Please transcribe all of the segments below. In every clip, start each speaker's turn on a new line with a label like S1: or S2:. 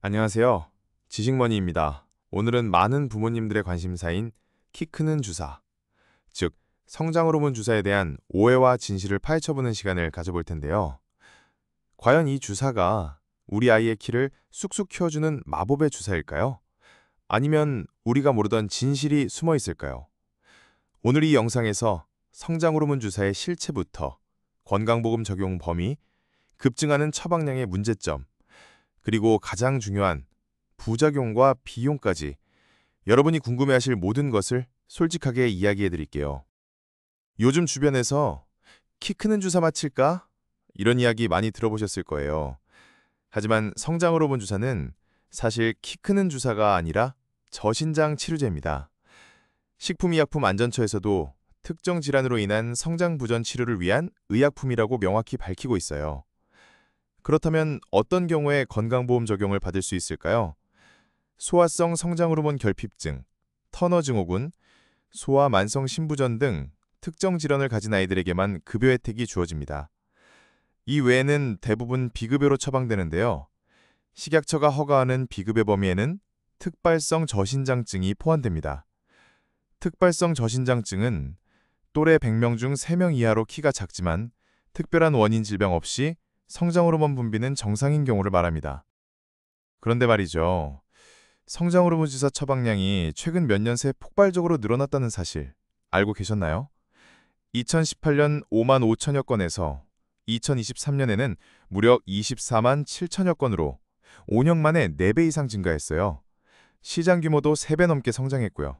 S1: 안녕하세요. 지식머니입니다. 오늘은 많은 부모님들의 관심사인 키 크는 주사, 즉 성장 호르몬 주사에 대한 오해와 진실을 파헤쳐보는 시간을 가져볼 텐데요. 과연 이 주사가 우리 아이의 키를 쑥쑥 키워주는 마법의 주사일까요? 아니면 우리가 모르던 진실이 숨어 있을까요? 오늘 이 영상에서 성장 호르몬 주사의 실체부터 건강보험 적용 범위, 급증하는 처방량의 문제점, 그리고 가장 중요한 부작용과 비용까지 여러분이 궁금해하실 모든 것을 솔직하게 이야기해 드릴게요. 요즘 주변에서 키 크는 주사 맞힐까? 이런 이야기 많이 들어보셨을 거예요. 하지만 성장 호르몬 주사는 사실 키 크는 주사가 아니라 저신장 치료제입니다. 식품의약품안전처에서도 특정 질환으로 인한 성장 부전 치료를 위한 의약품이라고 명확히 밝히고 있어요. 그렇다면 어떤 경우에 건강보험 적용을 받을 수 있을까요? 소아성 성장호르몬 결핍증, 터너 증후군, 소아 만성 신부전 등 특정 질환을 가진 아이들에게만 급여 혜택이 주어집니다. 이 외에는 대부분 비급여로 처방되는데요. 식약처가 허가하는 비급여 범위에는 특발성 저신장증이 포함됩니다. 특발성 저신장증은 또래 100명 중 3명 이하로 키가 작지만 특별한 원인 질병 없이 성장호르몬 분비는 정상인 경우를 말합니다. 그런데 말이죠. 성장호르몬 주사 처방량이 최근 몇 년 새 폭발적으로 늘어났다는 사실 알고 계셨나요? 2018년 5만 5천여 건에서 2023년에는 무려 24만 7천여 건으로 5년 만에 4배 이상 증가했어요. 시장 규모도 3배 넘게 성장했고요.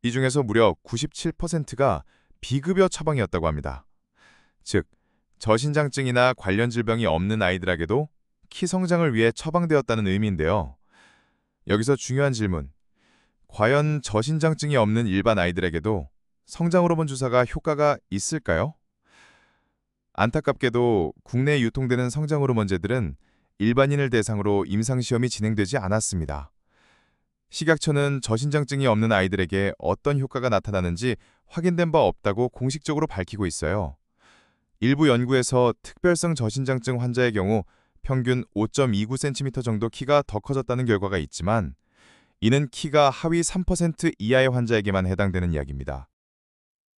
S1: 이 중에서 무려 97%가 비급여 처방이었다고 합니다. 즉, 저신장증이나 관련 질병이 없는 아이들에게도 키 성장을 위해 처방되었다는 의미인데요. 여기서 중요한 질문. 과연 저신장증이 없는 일반 아이들에게도 성장호르몬 주사가 효과가 있을까요? 안타깝게도 국내에 유통되는 성장호르몬제들은 일반인을 대상으로 임상시험이 진행되지 않았습니다. 식약처는 저신장증이 없는 아이들에게 어떤 효과가 나타나는지 확인된 바 없다고 공식적으로 밝히고 있어요. 일부 연구에서 특별성 저신장증 환자의 경우 평균 5.29cm 정도 키가 더 커졌다는 결과가 있지만 이는 키가 하위 3% 이하의 환자에게만 해당되는 이야기입니다.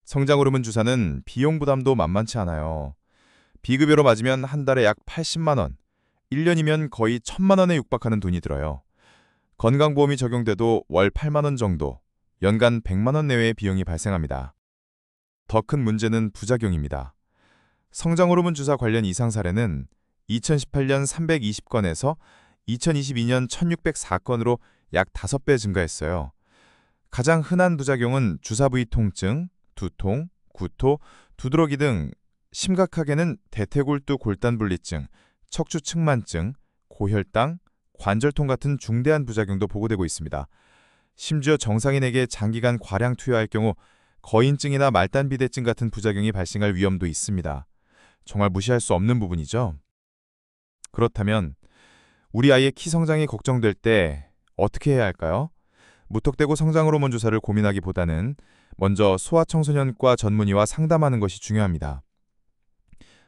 S1: 성장호르몬 주사는 비용 부담도 만만치 않아요. 비급여로 맞으면 한 달에 약 80만 원, 1년이면 거의 1,000만 원에 육박하는 돈이 들어요. 건강보험이 적용돼도 월 8만 원 정도, 연간 100만 원 내외의 비용이 발생합니다. 더 큰 문제는 부작용입니다. 성장호르몬 주사 관련 이상 사례는 2018년 320건에서 2022년 1604건으로 약 5배 증가했어요. 가장 흔한 부작용은 주사 부위 통증, 두통, 구토, 두드러기 등 심각하게는 대퇴골두 골단분리증, 척추 측만증, 고혈당, 관절통 같은 중대한 부작용도 보고되고 있습니다. 심지어 정상인에게 장기간 과량 투여할 경우 거인증이나 말단비대증 같은 부작용이 발생할 위험도 있습니다. 정말 무시할 수 없는 부분이죠. 그렇다면 우리 아이의 키 성장이 걱정될 때 어떻게 해야 할까요? 무턱대고 성장호르몬 주사를 고민하기보다는 먼저 소아청소년과 전문의와 상담하는 것이 중요합니다.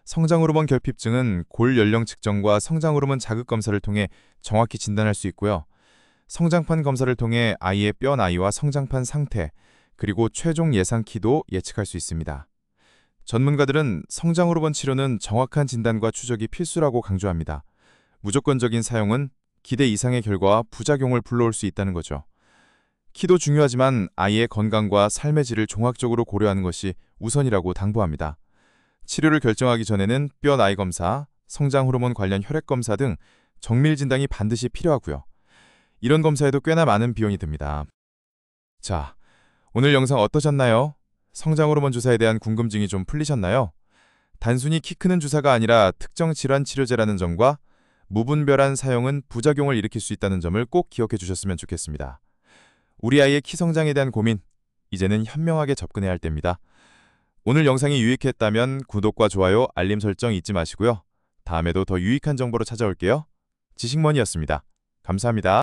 S1: 성장호르몬 결핍증은 골 연령 측정과 성장호르몬 자극 검사를 통해 정확히 진단할 수 있고요. 성장판 검사를 통해 아이의 뼈 나이와 성장판 상태, 그리고 최종 예상 키도 예측할 수 있습니다. 전문가들은 성장호르몬 치료는 정확한 진단과 추적이 필수라고 강조합니다. 무조건적인 사용은 기대 이상의 결과와 부작용을 불러올 수 있다는 거죠. 키도 중요하지만 아이의 건강과 삶의 질을 종합적으로 고려하는 것이 우선이라고 당부합니다. 치료를 결정하기 전에는 뼈 나이 검사, 성장호르몬 관련 혈액 검사 등 정밀 진단이 반드시 필요하고요. 이런 검사에도 꽤나 많은 비용이 듭니다. 자, 오늘 영상 어떠셨나요? 성장호르몬 주사에 대한 궁금증이 좀 풀리셨나요? 단순히 키 크는 주사가 아니라 특정 질환 치료제라는 점과 무분별한 사용은 부작용을 일으킬 수 있다는 점을 꼭 기억해 주셨으면 좋겠습니다. 우리 아이의 키 성장에 대한 고민, 이제는 현명하게 접근해야 할 때입니다. 오늘 영상이 유익했다면 구독과 좋아요, 알림 설정 잊지 마시고요. 다음에도 더 유익한 정보로 찾아올게요. 지식머니였습니다. 감사합니다.